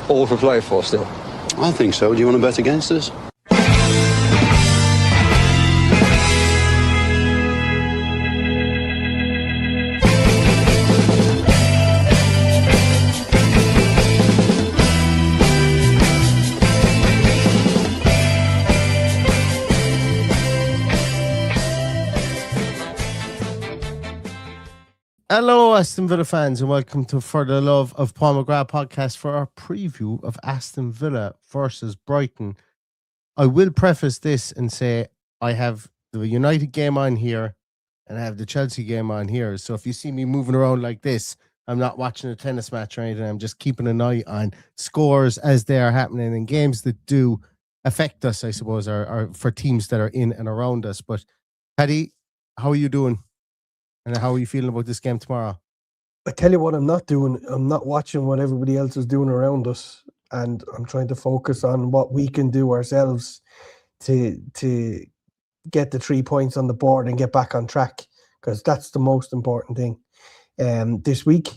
all for play for still? I think so. Do you want to bet against us? Hello, Aston Villa fans, and welcome to For the Love of Paul McGrath podcast for our preview of Aston Villa versus Brighton. I will preface this and say I have the United game on here and I have the Chelsea game on here. So if you see me moving around like this, I'm not watching a tennis match or anything. I'm just keeping an eye on scores as they are happening and games that do affect us, I suppose, are for teams that are in and around us. But Paddy, how are you doing? And how are you feeling about this game tomorrow? I tell you what I'm not doing. I'm not watching what everybody else is doing around us. And I'm trying to focus on what we can do ourselves to get the 3 points on the board and get back on track. Because that's the most important thing this week.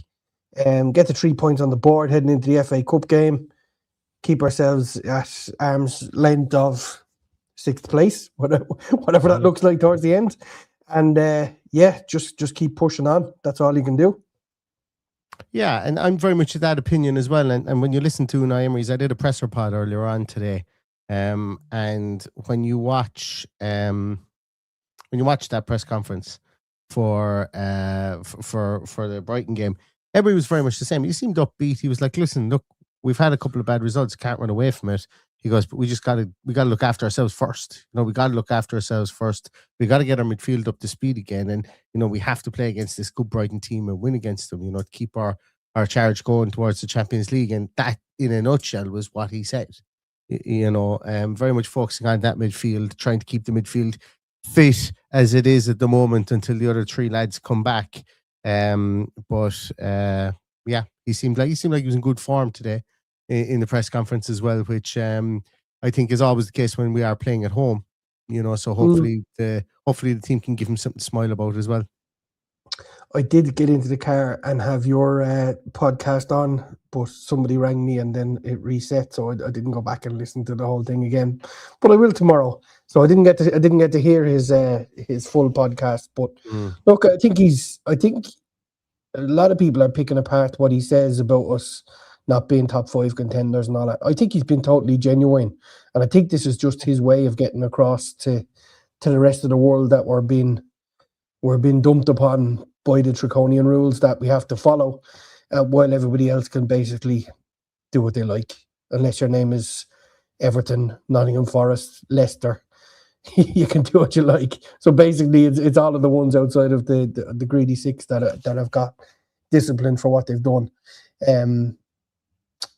Get the 3 points on the board heading into the FA Cup game. Keep ourselves at arm's length of 6th place, whatever that looks like towards the end. And just keep pushing on. That's all you can do. Yeah, and I'm very much of that opinion as well. And when you listen to Unai Emery's, I did a presser pod earlier on today. And when you watch that press conference for the Brighton game, Emery was very much the same. He seemed upbeat. He was like, "Listen, look, we've had a couple of bad results. Can't run away from it." He goes, "But we got to look after ourselves first. We got to look after ourselves first. We got to get our midfield up to speed again. And, we have to play against this good Brighton team and win against them, to keep our charge going towards the Champions League." And that, in a nutshell, was what he said. Very much focusing on that midfield, trying to keep the midfield fit as it is at the moment until the other three lads come back. He seemed like he was in good form today in the press conference as well, which I think is always the case when we are playing at home. So hopefully the team can give him something to smile about as well. I did get into the car and have your podcast on, but somebody rang me and then it reset, so I didn't go back and listen to the whole thing again. But I will tomorrow. So I didn't get to hear his full podcast. But look, I think a lot of people are picking apart what he says about us not being top 5 contenders and all that. I think he's been totally genuine, and I think this is just his way of getting across to the rest of the world that we're being dumped upon by the draconian rules that we have to follow, while everybody else can basically do what they like, unless your name is Everton, Nottingham Forest, Leicester. You can do what you like. So basically, it's all of the ones outside of the greedy six that have got discipline for what they've done.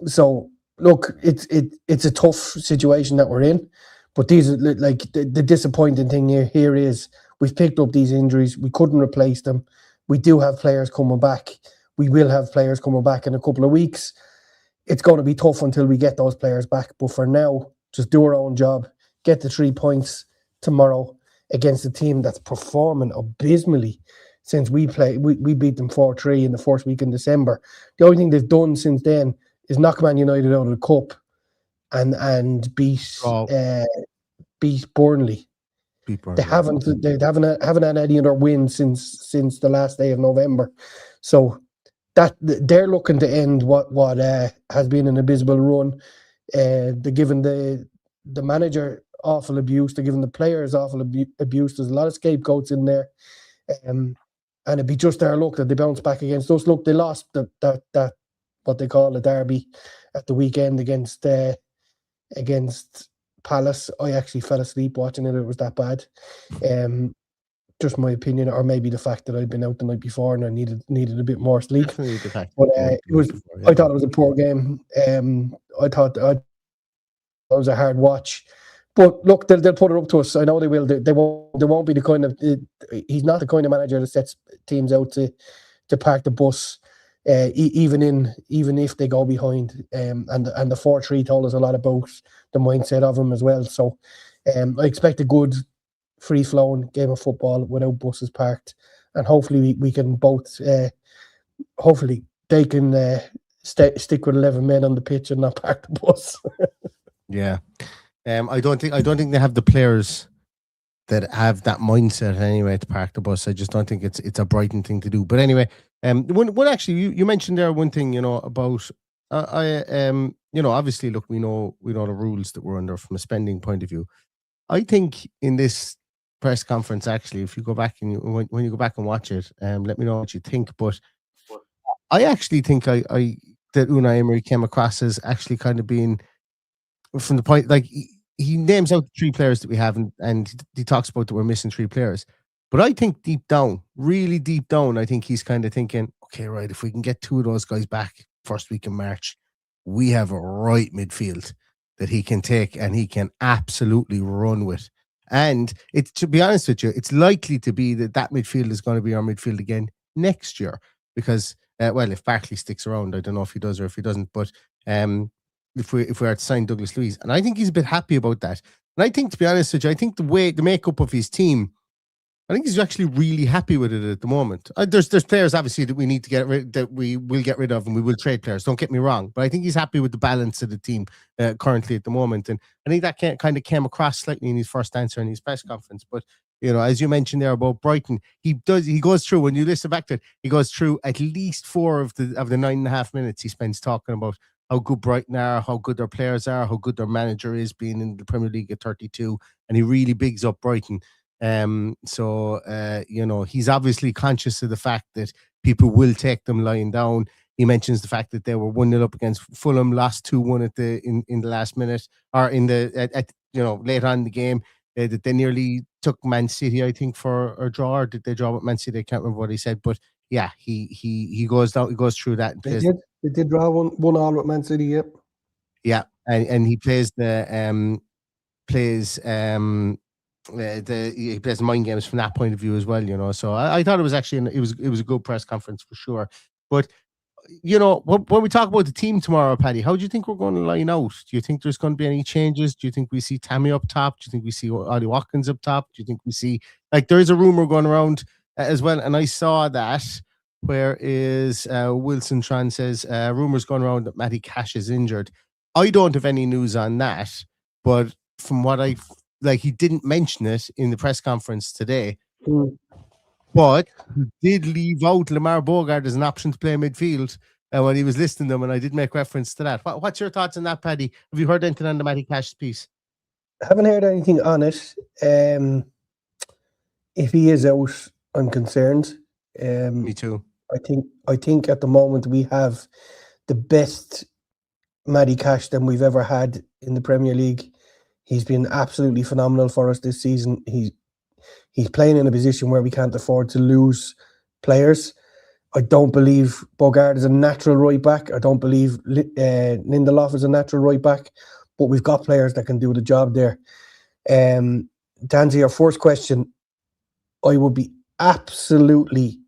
So look, it's a tough situation that we're in, but these are like the disappointing thing here is we've picked up these injuries. We couldn't replace them. We do have players coming back. We will have players coming back in a couple of weeks. It's going to be tough until we get those players back. But for now, just do our own job. Get the 3 points tomorrow against a team that's performing abysmally since we beat them 4-3 in the first week in December. The only thing they've done since then is knock Man United out of the cup and beat Burnley. They haven't had any other win since the last day of November. So that they're looking to end what has been an abysmal run. They're giving the manager awful abuse. They're giving the players awful abuse. There's a lot of scapegoats in there, and it'd be just their luck that they bounce back against us. Look, they lost that what they call a derby at the weekend against Palace. I actually fell asleep watching it. It was that bad. Just my opinion, or maybe the fact that I'd been out the night before and I needed a bit more sleep. But I thought it was a poor game. I thought it was a hard watch. But look, they'll put it up to us. I know they will. They won't be the kind of. He's not the kind of manager that sets teams out to park the bus, even if they go behind. And the 4-3 told us a lot about the mindset of him as well. So I expect a good, free-flowing game of football without buses parked, and hopefully we can both. Hopefully they can stick with 11 men on the pitch and not park the bus. Yeah. I don't think they have the players that have that mindset anyway to park the bus. I just don't think it's a Brighton thing to do. But anyway, one actually you mentioned there one thing, about obviously look, we know the rules that we're under from a spending point of view. I think in this press conference, actually, if you go back and when you go back and watch it, let me know what you think. But I actually think that Unai Emery came across as actually kind of being, from the point, like he names out the 3 players that we have, and he talks about that we're missing 3 players. But I think deep down, really deep down, I think he's kind of thinking, okay, right, if we can get 2 of those guys back first week in March, we have a right midfield that he can take and he can absolutely run with. And it's, to be honest with you, it's likely to be that midfield is going to be our midfield again next year because, if Barkley sticks around, I don't know if he does or if he doesn't, but if we are to sign Douglas Luiz, and I think he's a bit happy about that. And I think, to be honest with you, I think the makeup of his team, I think he's actually really happy with it at the moment. There's players obviously that we need to get rid, that we will get rid of, and we will trade players. Don't get me wrong, but I think he's happy with the balance of the team currently at the moment, and I think that kind of came across slightly in his first answer in his press conference. But as you mentioned there about Brighton, he goes through, when you listen back to it, he goes through at least 4 of the 9.5 minutes he spends talking about how good Brighton are, how good their players are, how good their manager is, being in the Premier League at 32, and he really bigs up Brighton. He's obviously conscious of the fact that people will take them lying down. He mentions the fact that they were 1-0 up against Fulham, lost 2-1 in the last minute, or late on in the game, that they nearly took Man City, I think, for a draw, or did they draw with Man City? I can't remember what he said, but yeah, he goes down, he goes through that. They did draw 1-1 with Man City, yep. Yeah, and he plays he plays mind games from that point of view as well, So I thought it was actually it was a good press conference for sure. But when we talk about the team tomorrow, Paddy, how do you think we're going to line out? Do you think there's going to be any changes? Do you think we see Tammy up top? Do you think we see Ollie Watkins up top? Do you think we see, like, there is a rumor going around as well, and I saw that. Where is Wilson Tran says rumors going around that Matty Cash is injured. I don't have any news on that, but from what he didn't mention it in the press conference today. But he did leave out Lamar Bogart as an option to play midfield when he was listing them, and I did make reference to that. What's your thoughts on that, Paddy? Have you heard anything on the Matty Cash piece? I haven't heard anything on it. If he is out, I'm concerned. Me too. I think at the moment we have the best Matty Cash than we've ever had in the Premier League. He's been absolutely phenomenal for us this season. He's playing in a position where we can't afford to lose players. I don't believe Bogart is a natural right back. I don't believe Lindelof is a natural right back. But we've got players that can do the job there. To answer your first question, I would be absolutely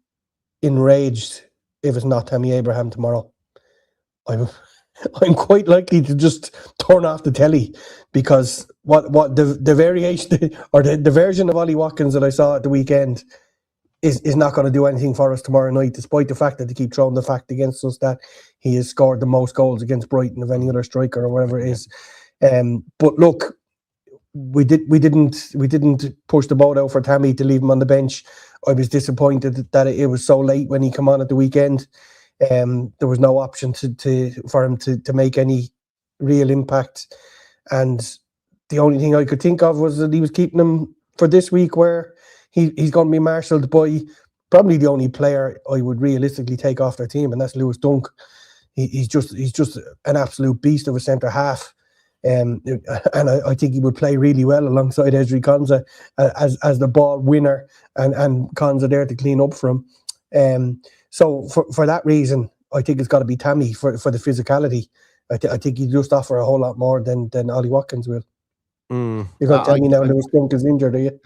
enraged if it's not Tammy Abraham tomorrow. I'm quite likely to just turn off the telly, because what the variation or the version of Ollie Watkins that I saw at the weekend is not going to do anything for us tomorrow night, despite the fact that they keep throwing the fact against us that he has scored the most goals against Brighton of any other striker or whatever it is. But look, we didn't push the boat out for Tammy to leave him on the bench. I was disappointed that it was so late when he came on at the weekend. There was no option for him to make any real impact, and the only thing I could think of was that he was keeping him for this week, where he's going to be marshalled by probably the only player I would realistically take off their team, and that's Lewis Dunk. He's just an absolute beast of a centre half. And I think he would play really well alongside Ezri Konsa as the ball winner, and Konsa there to clean up for him. So for that reason, I think it's got to be Tammy for the physicality. I think he just offer a whole lot more than Ollie Watkins will. You're going to tell me now Lewis Dunk is injured, are you?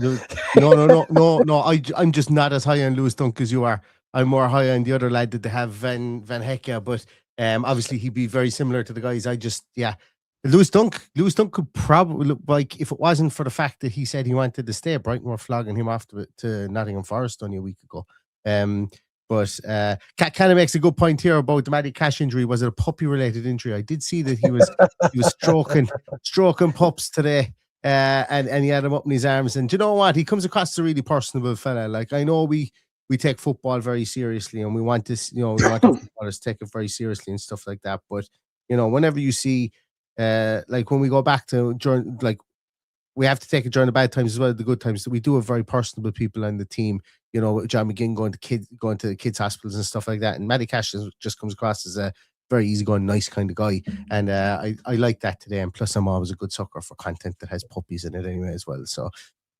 No. I'm just not as high on Lewis Dunk as you are. I'm more high on the other lad that they have, Van Hecke, but obviously he'd be very similar to the guys. Lewis Dunk could probably look like, if it wasn't for the fact that he said he wanted to stay, Brighton were flogging him off to Nottingham Forest only a week ago. But kind of makes a good point here about the Matty Cash injury. Was it a puppy related injury? I did see that he was stroking pups today. And he had him up in his arms. And do you know what? He comes across as a really personable fella. Like, I know we take football very seriously, and we want this, we want the footballers to take it very seriously and stuff like that. But whenever you see, like when we go back to during, like, we have to take it during the bad times as well as the good times. So we do have very personable people on the team. John McGinn going to kids hospitals and stuff like that. And Matty Cash just comes across as a very easygoing, nice kind of guy. And I like that today. And plus, I'm always a good sucker for content that has puppies in it anyway as well. So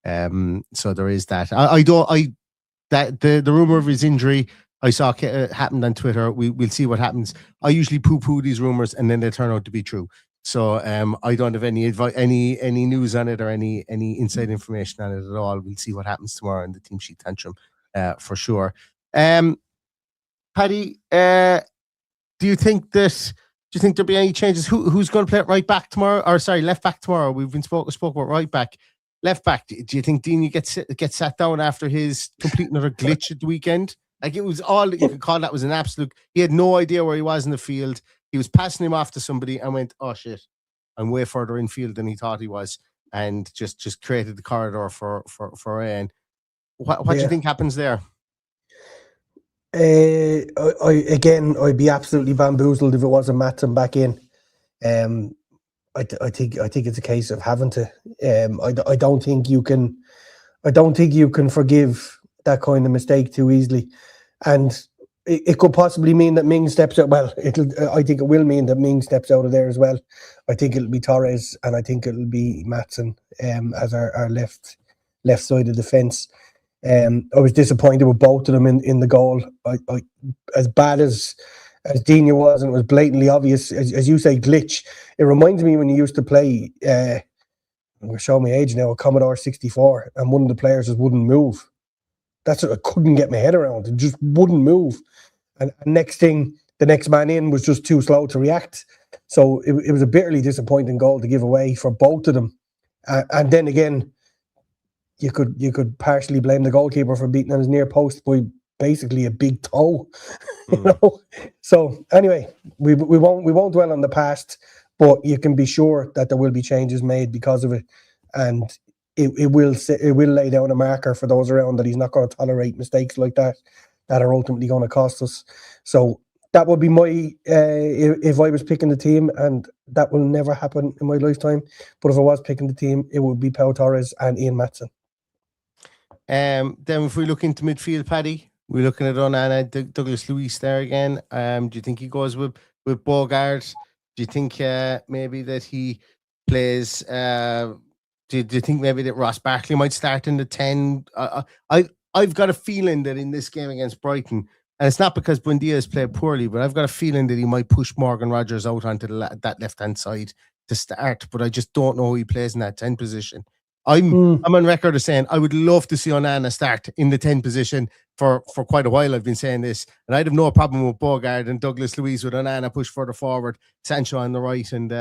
so there is that. The rumor of his injury, I saw happened on Twitter. We'll see what happens. I usually poo-poo these rumors and then they turn out to be true. So I don't have any any news on it or any inside information on it at all. We'll see what happens tomorrow in the team sheet tantrum for sure. Paddy, do you think there'll be any changes? Who's going to play at right back tomorrow? Or sorry, left back tomorrow? We've been spoke about right back. Left back. Do you think Dini gets sat down after his complete another glitch at the weekend? Like, it was all you could call that was an absolute. He had no idea where he was in the field. He was passing him off to somebody and went, "Oh shit, I'm way further infield than he thought he was," and just created the corridor for Ian. What do you think happens there? I'd be absolutely bamboozled if it wasn't Matson back in. I think it's a case of having to. I don't think you can forgive that kind of mistake too easily, and it could possibly mean that Ming steps out. Well, I think it will mean that Ming steps out of there as well. I think it'll be Torres, and I think it'll be Matson as our left side of the fence. I was disappointed with both of them in the goal. I as bad as Dina was, and it was blatantly obvious, as you say, glitch. It reminds me when you used to play. I'm going to show my age now. A Commodore 64, and one of the players just wouldn't move. That's what I couldn't get my head around. It just wouldn't move. And next thing, the next man in was just too slow to react. So it was a bitterly disappointing goal to give away for both of them. And then again, you could partially blame the goalkeeper for beating on his near post by basically a big toe. So anyway, we won't dwell on the past, but you can be sure that there will be changes made because of it, and it will lay down a marker for those around that he's not going to tolerate mistakes like that are ultimately going to cost us. So that would be my if I was picking the team, and that will never happen in my lifetime. But if I was picking the team, it would be Pau Torres and Ian Matson. Then if we look into midfield, Paddy, we're looking at Onana, Douglas Luiz there again. Do you think he goes with Bogart? Do you think maybe that he plays? Do you think maybe that Ross Barkley might start in the 10? I've got a feeling that in this game against Brighton, and it's not because Buendia has played poorly, but I've got a feeling that he might push Morgan Rogers out onto that left-hand side to start, but I just don't know who he plays in that 10 position. I'm on record as saying I would love to see Onana start in the 10 position for quite a while. I've been saying this, and I'd have no problem with Bogart and Douglas Luiz with Onana push further forward, Sancho on the right, and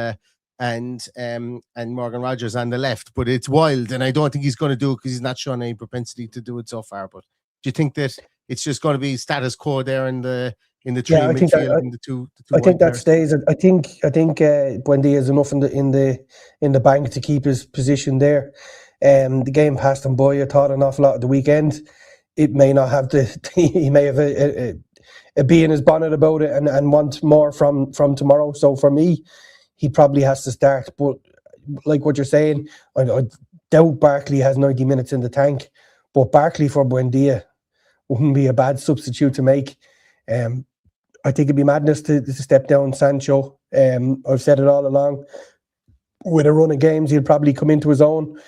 Morgan Rogers on the left. But it's wild, and I don't think he's going to do it because he's not shown any propensity to do it so far. But do you think that it's just going to be status quo there in the three midfield in the two? I think that stays. I think Buendia is enough in the bank to keep his position there. The game passed him by. I thought an awful lot at the weekend. It may not have he may have a bee in his bonnet about it and want more from tomorrow. So for me, he probably has to start. But like what you're saying, I doubt Barkley has 90 minutes in the tank. But Barkley for Buendia wouldn't be a bad substitute to make. I think it'd be madness to step down Sancho. I've said it all along. With a run of games, he'll probably come into his own.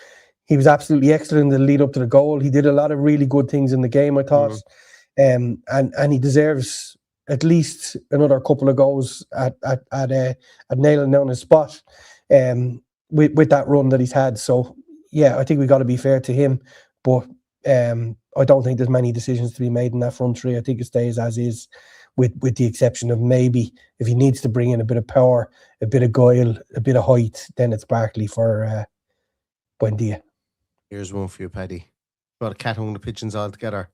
He was absolutely excellent in the lead up to the goal. He did a lot of really good things in the game, I thought. And he deserves at least another couple of goals at nailing down his spot with that run that he's had. So, yeah, I think we got to be fair to him. But I don't think there's many decisions to be made in that front three. I think it stays as is, with the exception of maybe if he needs to bring in a bit of power, a bit of guile, a bit of height, then it's Barkley for Buendia. Here's one for you, Paddy. Got a cat hung the pigeons all together.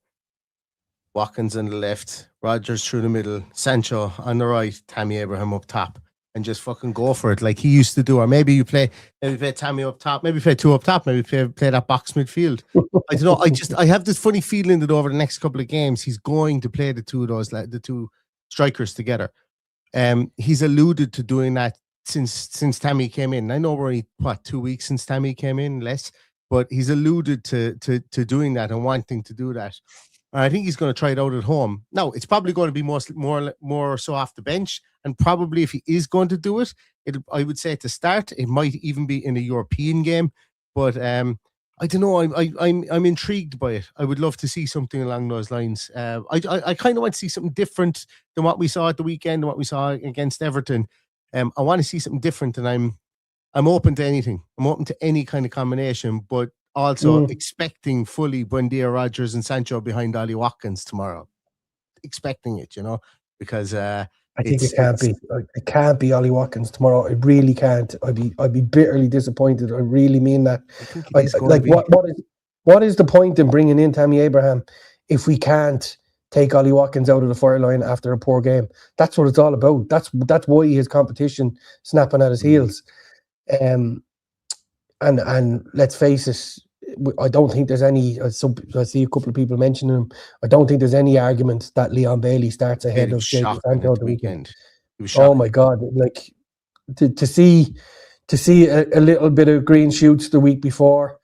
Watkins on the left, Rodgers through the middle, Sancho on the right, Tammy Abraham up top, and just fucking go for it like he used to do. Or maybe you play Tammy up top, maybe play two up top, maybe play that box midfield. I don't know. I have this funny feeling that over the next couple of games he's going to play the two of those, like the two strikers together. He's alluded to doing that since Tammy came in. I know we're only 2 weeks since Tammy came in, less, but he's alluded to doing that and wanting to do that. I think he's going to try it out at home. Now, it's probably going to be more so off the bench, and probably if he is going to do it, I would say at the start, it might even be in a European game. But I don't know. I'm intrigued by it. I would love to see something along those lines. I kind of want to see something different than what we saw at the weekend, and what we saw against Everton. I want to see something different, and I'm open to anything. I'm open to any kind of combination, but also expecting fully Buendia, Rodgers, and Sancho behind Ollie Watkins tomorrow. Expecting it, because I think it can't be. It can't be Ollie Watkins tomorrow. It really can't. I'd be bitterly disappointed. I really mean that. What is the point in bringing in Tammy Abraham if we can't take Ollie Watkins out of the fire line after a poor game? That's what it's all about. That's why his competition snapping at his heels. And let's face it, I don't think there's any. I see a couple of people mentioning him. I don't think there's any argument that Leon Bailey starts ahead of Jadon Sancho the weekend. Oh my God! Like to see a little bit of green shoots the week before,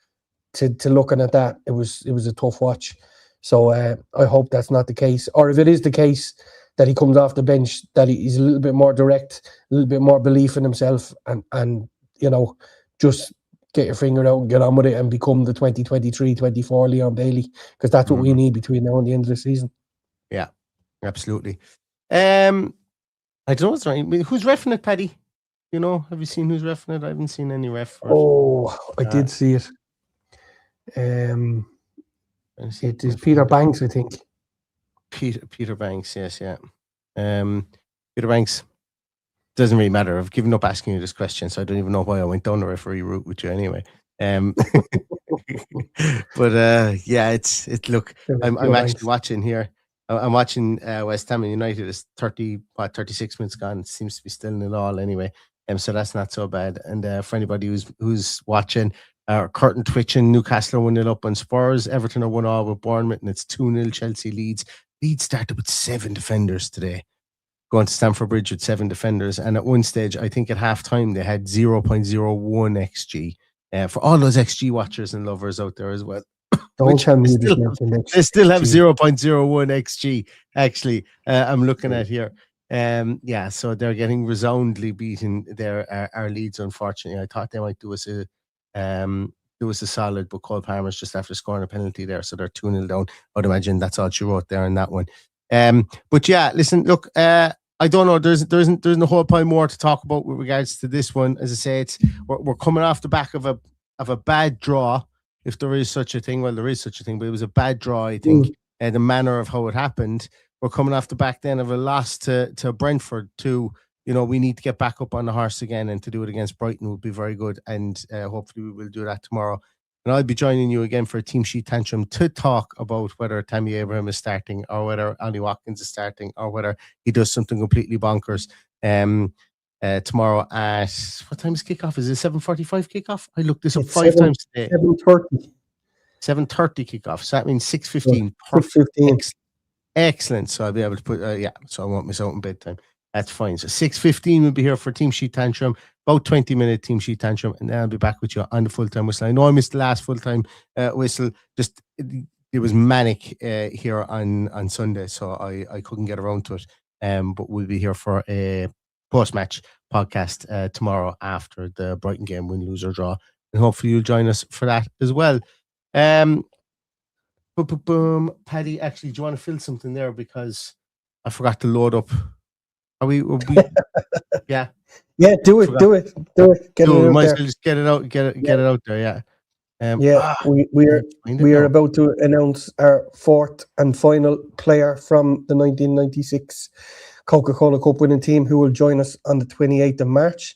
to looking at that, it was a tough watch. So I hope that's not the case, or if it is the case that he comes off the bench, that he's a little bit more direct, a little bit more belief in himself, and just get your finger out and get on with it and become the 2023-24 Leon Bailey, because that's what we need between now and the end of the season. Yeah, absolutely. I don't know what's right. Who's reffing it, Paddy? Have you seen who's reffing it? I haven't seen any ref. I did see it. It is Peter Banks, I think. Peter Banks, yes, yeah. Peter Banks. Doesn't really matter. I've given up asking you this question, so I don't even know why I went down the referee route with you anyway. But yeah, look, I'm actually watching here. I'm watching West Ham United. It's 36 minutes gone. It seems to be still 0-0 anyway. So that's not so bad. And for anybody who's watching, curtain twitching, Newcastle are 1-0 up on Spurs. Everton are 1-0 with Bournemouth, and it's 2-0 Chelsea leads. Leeds started with 7 defenders today, going to Stamford Bridge with 7 defenders. And at one stage, I think at half-time, they had 0.01 XG. For all those XG watchers and lovers out there as well. Don't tell me they still have 0.01 XG, actually. I'm looking at here. Yeah, so they're getting resoundingly beaten there, our Leeds, unfortunately. I thought they might do us a solid, but Cole Palmer's just after scoring a penalty there, so they're 2-0 down. I'd imagine that's all she wrote there in that one. But yeah, listen, look, I don't know. There isn't a whole pile more to talk about with regards to this one. As I say, we're coming off the back of a bad draw, if there is such a thing. Well, there is such a thing, but it was a bad draw, I think. The manner of how it happened. We're coming off the back then of a loss to Brentford. We need to get back up on the horse again, and to do it against Brighton would be very good. And hopefully we will do that tomorrow. And I'll be joining you again for a team sheet tantrum to talk about whether Tammy Abraham is starting, or whether Ollie Watkins is starting, or whether he does something completely bonkers. Tomorrow at, what time is kickoff? Is it 7:45 kickoff? I looked this up 5 times today. 7:30. 7:30 kickoff. So that means 6:15. 6:15. Excellent. So I'll be able to put, so I won't miss out on bedtime. That's fine. So 6:15 we'll be here for Team Sheet Tantrum, about 20-minute Team Sheet Tantrum, and then I'll be back with you on the full-time whistle. I know I missed the last full-time whistle. Just it was manic here on Sunday, so I couldn't get around to it. But we'll be here for a post-match podcast tomorrow after the Brighton game, win, lose or draw, and hopefully you'll join us for that as well. Paddy, actually, do you want to fill something there, because I forgot to load up. Are we yeah. Yeah, do it. Get it out might there. as well just get it out there, yeah. We are about to announce our 4th and final player from the 1996 Coca-Cola Cup winning team, who will join us on the 28th of March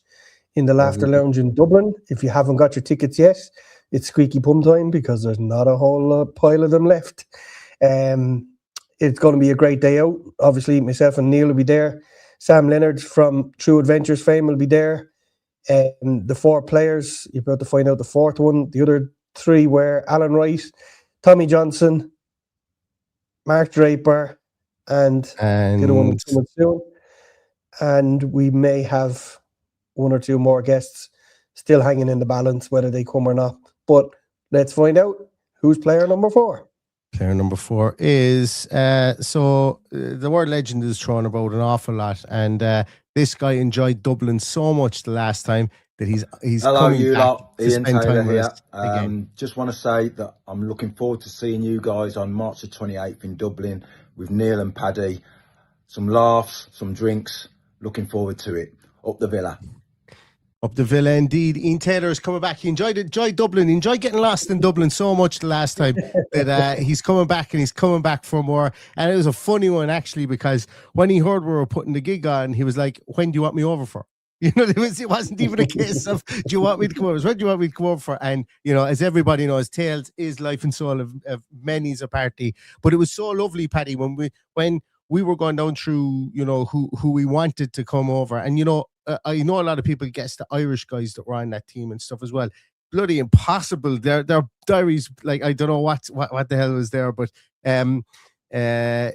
in the Laughter Lounge in Dublin. If you haven't got your tickets yet, it's squeaky bum time, because there's not a whole pile of them left. It's going to be a great day out. Obviously, myself and Neil will be there. Sam Leonard from True Adventures fame will be there. The 4 players, you're about to find out the 4th one. The other 3 were Alan Wright, Tommy Johnson, Mark Draper, and the other one coming soon. And we may have 1 or 2 more guests still hanging in the balance, whether they come or not. But let's find out who's player number 4. Player number 4 is the word legend is thrown about an awful lot, and this guy enjoyed Dublin so much the last time that he's Hello, coming you back lot. to Ian spend Taylor time with here. us again. Just want to say that I'm looking forward to seeing you guys on March the 28th in Dublin with Neil and Paddy. Some laughs, some drinks. Looking forward to it. Up the Villa. Up the Villa, indeed. Ian Taylor is coming back. He enjoyed Dublin. He enjoyed getting lost in Dublin so much the last time that he's coming back, and he's coming back for more. And it was a funny one, actually, because when he heard we were putting the gig on, he was like, "When do you want me over for?" You know, it wasn't even a case of, "Do you want me to come over?" It was, "When do you want me to come over for?" And, you know, as everybody knows, Tales is life and soul of many's a party. But it was so lovely, Paddy, when we were going down through, you know, who we wanted to come over. And, you know, I know a lot of people guess the Irish guys that were on that team and stuff as well. Bloody impossible. Their diaries, like, I don't know what the hell was there, but there's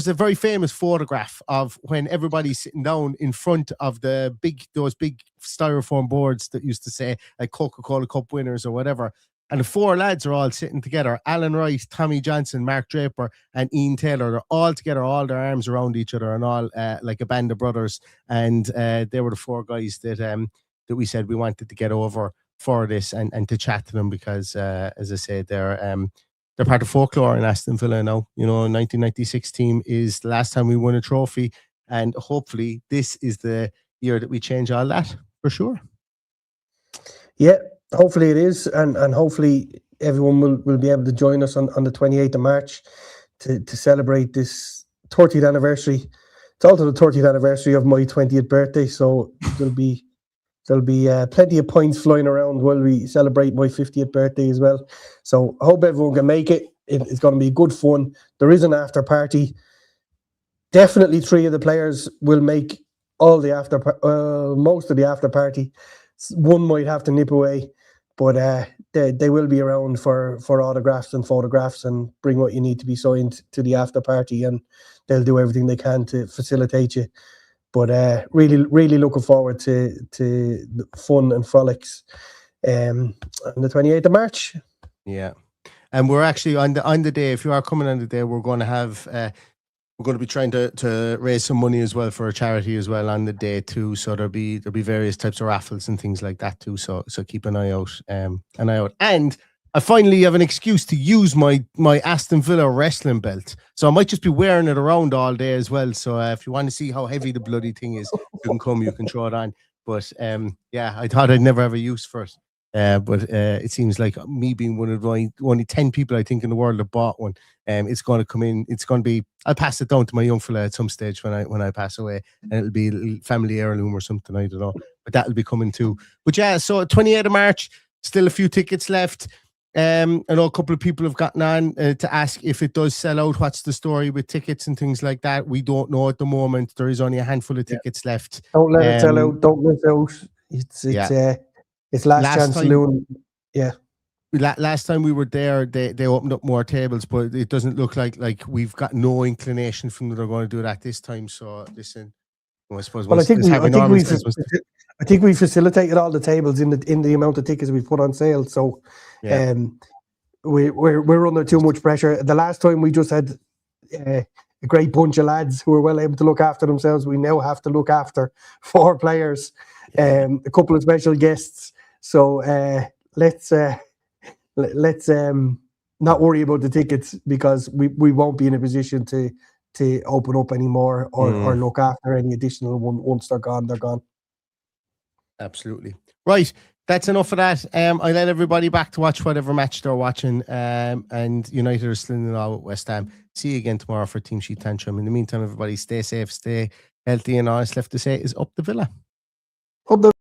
a very famous photograph of when everybody's sitting down in front of those big styrofoam boards that used to say like Coca-Cola Cup winners or whatever. And the 4 lads are all sitting together. Alan Wright, Tommy Johnson, Mark Draper, and Ian Taylor. They're all together, all their arms around each other, and all like a band of brothers. And they were the 4 guys that we said we wanted to get over for this and to chat to them because, as I said, they're part of folklore in Aston Villa now. You know, 1996 team is the last time we won a trophy, and hopefully this is the year that we change all that for sure. Yeah. Hopefully it is, and hopefully everyone will be able to join us on the 28th of March to celebrate this 30th anniversary. It's also the 30th anniversary of my 20th birthday, so there'll be plenty of points flying around while we celebrate my 50th birthday as well. So I hope everyone can make it. It's going to be good fun. There is an after party. Definitely 3 of the players will make all the most of the after party. 1 might have to nip away, but they will be around for autographs and photographs, and bring what you need to be signed to the after party, and they'll do everything they can to facilitate you. But really, really looking forward to the fun and frolics on the 28th of March. Yeah, and we're actually on the day. If you are coming on the day, we're going to have. We're going to be trying to raise some money as well for a charity as well on the day too. So there'll be various types of raffles and things like that too. So keep an eye out. And I finally have an excuse to use my Aston Villa wrestling belt. So I might just be wearing it around all day as well. So if you want to see how heavy the bloody thing is, you can come. You can throw it on. But yeah, I thought I'd never have a use for it. But it seems like me being one of only 10 people I think in the world that bought one. It's going to come in. It's going to be. I'll pass it down to my young fella at some stage when I pass away, and it'll be a little family heirloom or something. I don't know, but that'll be coming too. But yeah, so 28th of March, still a few tickets left. I know a couple of people have gotten on to ask if it does sell out. What's the story with tickets and things like that? We don't know at the moment. There is only a handful of tickets left. Don't let it sell out. Don't miss out. It's last chance saloon. Yeah. Last time we were there, they opened up more tables, but it doesn't look like we've got no inclination from that they're going to do that this time. So listen, I suppose. Well, I think we facilitated all the tables in the amount of tickets we put on sale. So, yeah. We're under too much pressure. The last time we just had a great bunch of lads who were well able to look after themselves. We now have to look after 4 players, a couple of special guests. So let's not worry about the tickets, because we won't be in a position to open up anymore or look after any additional one. Once they're gone, they're gone. Absolutely. Right. That's enough of that. I let everybody back to watch whatever match they're watching. And United are still in all with West Ham. See you again tomorrow for Team Sheet Tantrum. In the meantime, everybody stay safe, stay healthy, and all that's left to say is up the Villa. Up the